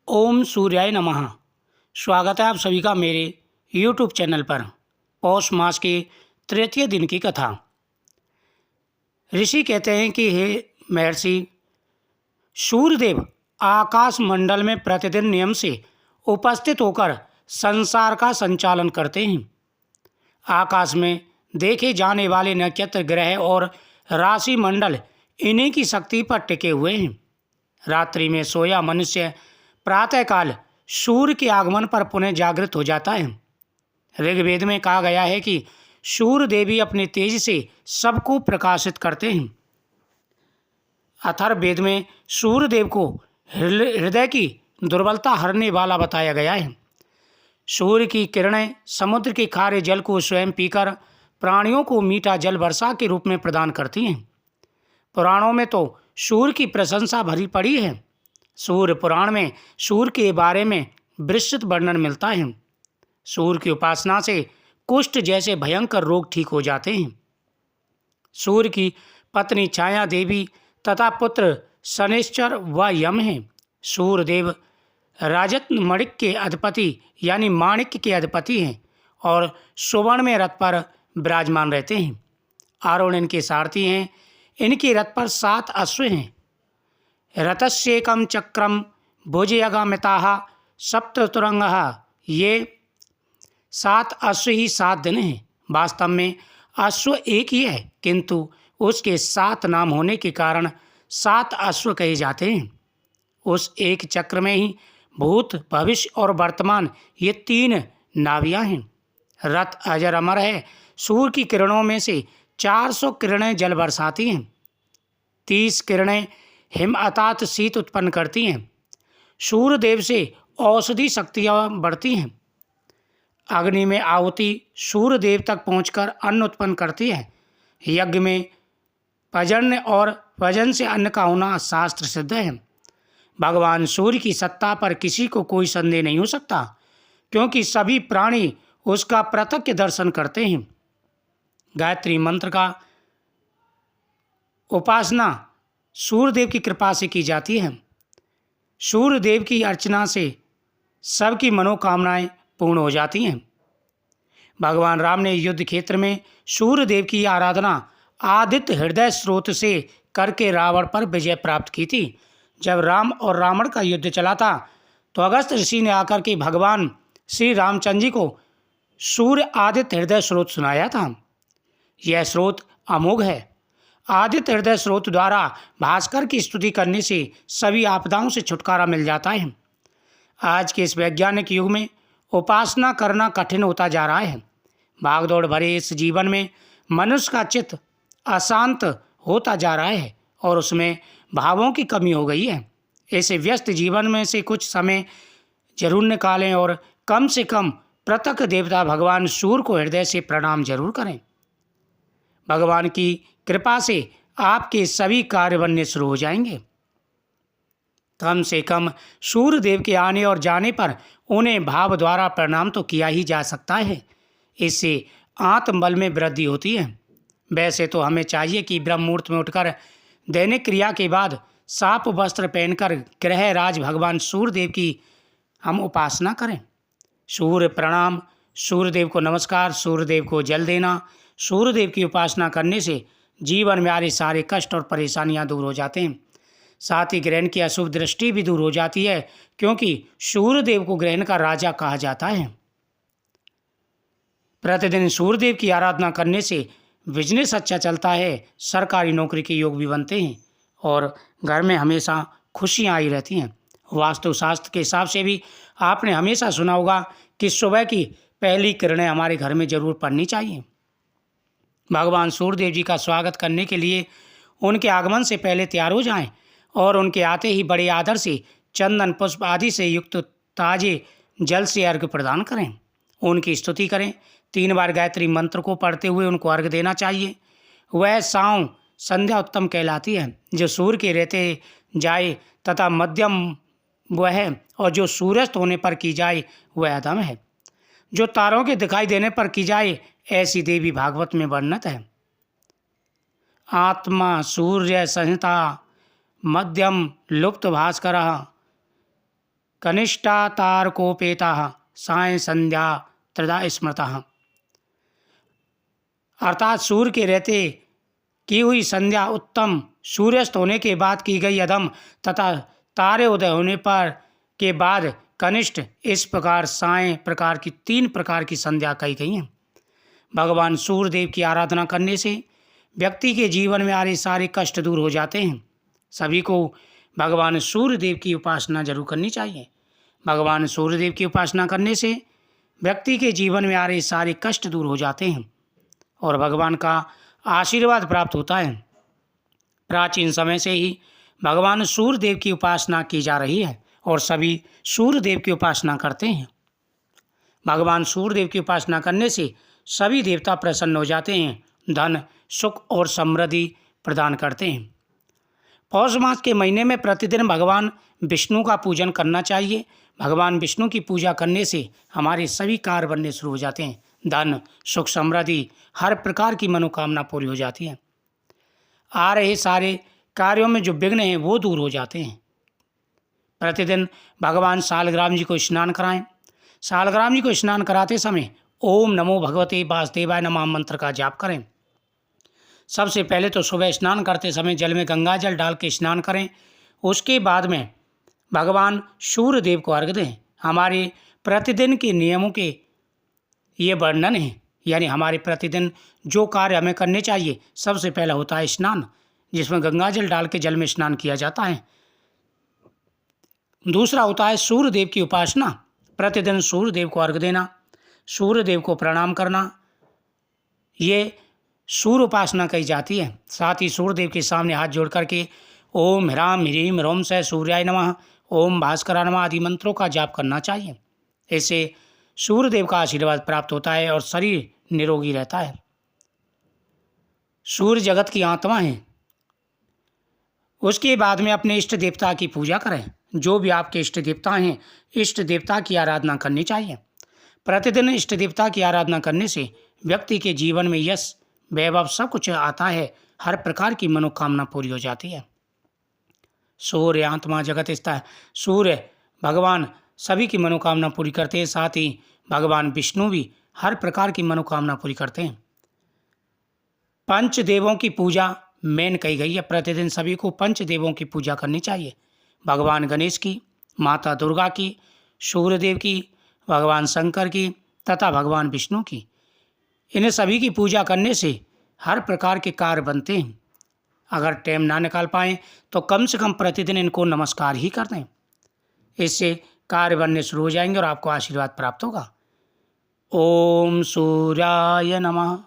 ओम सूर्याय नमः। स्वागत है आप सभी का मेरे YouTube चैनल पर। पौष मास के तृतीय दिन की कथा। ऋषि कहते हैं कि हे महर्षि, सूर्यदेव आकाश मंडल में प्रतिदिन नियम से उपस्थित होकर संसार का संचालन करते हैं। आकाश में देखे जाने वाले नक्षत्र, ग्रह और राशि मंडल इन्हीं की शक्ति पर टिके हुए हैं। रात्रि में सोया मनुष्य प्रातःकाल सूर्य के आगमन पर पुनः जागृत हो जाता है। ऋग्वेद में कहा गया है कि सूर्य देवी अपने तेज से सबको प्रकाशित करते हैं। अथर्ववेद में सूर्य देव को हृदय की दुर्बलता हरने वाला बताया गया है। सूर्य की किरणें समुद्र के खारे जल को स्वयं पीकर प्राणियों को मीठा जल वर्षा के रूप में प्रदान करती हैं। पुराणों में तो सूर्य की प्रशंसा भरी पड़ी है। सूर्य पुराण में सूर्य के बारे में विस्तृत वर्णन मिलता है। सूर्य की उपासना से कुष्ठ जैसे भयंकर रोग ठीक हो जाते हैं। सूर्य की पत्नी छाया देवी तथा पुत्र शनैश्चर व यम हैं। सूर्य देव राजत मणिक के अधिपति यानी माणिक्य के अधिपति हैं और सुवर्ण में रथ पर विराजमान रहते हैं। आरोण इनके सारथी हैं। इनके रथ पर 7 अश्व हैं। रथस्येकं चक्रम भुजयगमिताः सप्ततुरंगः। ये 7 अश्व ही 7 दिन हैं। वास्तव में अश्व एक ही है, किंतु उसके 7 नाम होने के कारण 7 अश्व कहे जाते हैं। उस एक चक्र में ही भूत, भविष्य और वर्तमान ये 3 नाभियाँ हैं। रथ अजर अमर है। सूर्य की किरणों में से 400 किरणें जल बरसाती हैं। 30 किरणें हिम अर्थात शीत उत्पन्न करती हैं। सूर्य देव से औषधि शक्तियाँ बढ़ती हैं। अग्नि में आहुति सूर्य देव तक पहुंचकर अन्न उत्पन्न करती है। यज्ञ में पर्जन्य और वजन से अन्न का होना शास्त्र सिद्ध है। भगवान सूर्य की सत्ता पर किसी को कोई संदेह नहीं हो सकता, क्योंकि सभी प्राणी उसका प्रत्यक्ष दर्शन करते हैं। गायत्री मंत्र का उपासना सूर्यदेव की कृपा से की जाती है। सूर्यदेव की अर्चना से सबकी मनोकामनाएं पूर्ण हो जाती हैं। भगवान राम ने युद्ध क्षेत्र में सूर्यदेव की आराधना आदित्य हृदय स्रोत से करके रावण पर विजय प्राप्त की थी। जब राम और रावण का युद्ध चला था तो अगस्त ऋषि ने आकर के भगवान श्री रामचंद्र जी को सूर्य आदित्य हृदय स्रोत सुनाया था। यह स्रोत अमोघ है। आदित्य हृदय स्रोत द्वारा भास्कर की स्तुति करने से सभी आपदाओं से छुटकारा मिल जाता है। आज के इस वैज्ञानिक युग में उपासना करना कठिन होता जा रहा है। भागदौड़ भरे इस जीवन में मनुष्य का चित्त अशांत होता जा रहा है और उसमें भावों की कमी हो गई है। इस व्यस्त जीवन में से कुछ समय जरूर निकालें और कम से कम प्रत्यक्ष देवता भगवान सूर्य को हृदय से प्रणाम जरूर करें। भगवान की कृपा से आपके सभी कार्य बनने शुरू हो जाएंगे। कम से कम सूर्य देव के आने और जाने पर उन्हें भाव द्वारा प्रणाम तो किया ही जा सकता है। इससे आत्मबल में वृद्धि होती है। वैसे तो हमें चाहिए कि ब्रह्म मुहूर्त में उठकर दैनिक क्रिया के बाद साफ वस्त्र पहनकर ग्रह राज भगवान सूर्यदेव की हम उपासना करें। सूर्य प्रणाम, सूर्यदेव को नमस्कार, सूर्यदेव को जल देना, सूर्यदेव की उपासना करने से जीवन में आ रहे सारे कष्ट और परेशानियां दूर हो जाते हैं। साथ ही ग्रहण की अशुभ दृष्टि भी दूर हो जाती है, क्योंकि सूर्यदेव को ग्रहण का राजा कहा जाता है। प्रतिदिन सूर्यदेव की आराधना करने से बिजनेस अच्छा चलता है, सरकारी नौकरी के योग भी बनते हैं और घर में हमेशा खुशियां आई रहती हैं। वास्तुशास्त्र के हिसाब से भी आपने हमेशा सुना होगा कि सुबह की पहली किरणें हमारे घर में जरूर पड़नी चाहिए। भगवान सूर्यदेव जी का स्वागत करने के लिए उनके आगमन से पहले तैयार हो जाएं और उनके आते ही बड़े आदर से चंदन पुष्प आदि से युक्त ताजे जल से अर्घ्य प्रदान करें। उनकी स्तुति करें। 3 बार गायत्री मंत्र को पढ़ते हुए उनको अर्घ्य देना चाहिए। वह सांव संध्या उत्तम कहलाती है, जो सूर्य के रहते जाए तथा मध्यम वह है, और जो सूर्यास्त होने पर की जाए वह अधम है। जो तारों के दिखाई देने पर की जाए ऐसी देवी भागवत में वर्णित है। आत्मा सूर्य संहिता मध्यम लुप्त भास्कर कनिष्ठा तारकोपेताः सायं संध्या त्रिधा स्मृतः। अर्थात सूर्य के रहते की हुई संध्या उत्तम, सूर्यास्त होने के बाद की गई अधम तथा तारे उदय होने पर के बाद कनिष्ठ, इस प्रकार साय प्रकार की 3 प्रकार की संध्या कही गई हैं। भगवान सूर्यदेव की आराधना करने से व्यक्ति के जीवन में आ रहे सारे कष्ट दूर हो जाते हैं। सभी को भगवान सूर्यदेव की उपासना जरूर करनी चाहिए। भगवान सूर्यदेव की उपासना करने से व्यक्ति के जीवन में आ रहे सारे कष्ट दूर हो जाते हैं और भगवान का आशीर्वाद प्राप्त होता है। प्राचीन समय से ही भगवान सूर्यदेव की उपासना की जा रही है और सभी सूर्यदेव की उपासना करते हैं। भगवान सूर्यदेव की उपासना करने से सभी देवता प्रसन्न हो जाते हैं, धन, सुख और समृद्धि प्रदान करते हैं। पौष मास के महीने में प्रतिदिन भगवान विष्णु का पूजन करना चाहिए। भगवान विष्णु की पूजा करने से हमारे सभी कार्य बनने शुरू हो जाते हैं। धन, सुख, समृद्धि, हर प्रकार की मनोकामना पूरी हो जाती है। आ रहे सारे कार्यों में जो विघ्न हैं वो दूर हो जाते हैं। प्रतिदिन भगवान सालग्राम जी को स्नान कराएं। सालग्राम जी को स्नान कराते समय ओम नमो भगवते वासुदेवाय नमः मंत्र का जाप करें। सबसे पहले तो सुबह स्नान करते समय जल में गंगा जल डाल के स्नान करें। उसके बाद में भगवान सूर्यदेव को अर्घ्य दें। हमारे प्रतिदिन के नियमों के ये वर्णन है, यानी हमारे प्रतिदिन जो कार्य हमें करने चाहिए। सबसे पहला होता है स्नान, जिसमें गंगा जल डाल के जल में स्नान किया जाता है। दूसरा होता है सूर्यदेव की उपासना। प्रतिदिन सूर्यदेव को अर्घ्य देना, सूर्यदेव को प्रणाम करना, ये सूर्य उपासना कही जाती है। साथ ही सूर्यदेव के सामने हाथ जोड़ करके ओम ह्राम ह्रीम रोम से सूर्याय नमः, ओम भास्कराय नमः आदि मंत्रों का जाप करना चाहिए। इससे सूर्यदेव का आशीर्वाद प्राप्त होता है और शरीर निरोगी रहता है। सूर्य जगत की आत्मा है। उसके बाद में अपने इष्ट देवता की पूजा करें। जो भी आपके इष्ट देवता हैं, इष्ट देवता की आराधना करनी चाहिए। प्रतिदिन इष्ट देवता की आराधना करने से व्यक्ति के जीवन में यश, वैभव सब कुछ आता है। हर प्रकार की मनोकामना पूरी हो जाती है। सूर्य आत्मा जगत स्थित है। सूर्य भगवान सभी की मनोकामना पूरी करते हैं। साथ ही भगवान विष्णु भी हर प्रकार की मनोकामना पूरी करते हैं। पंच देवों की पूजा मेन कही गई है। प्रतिदिन सभी को पंच देवों की पूजा करनी चाहिए। भगवान गणेश की, माता दुर्गा की, सूर्यदेव की, भगवान शंकर की तथा भगवान विष्णु की। इन्हें सभी की पूजा करने से हर प्रकार के कार्य बनते हैं। अगर टाइम ना निकाल पाएँ तो कम से कम प्रतिदिन इनको नमस्कार ही कर दें। इससे कार्य बनने शुरू हो जाएंगे और आपको आशीर्वाद प्राप्त होगा। ओम सूर्याय नमः।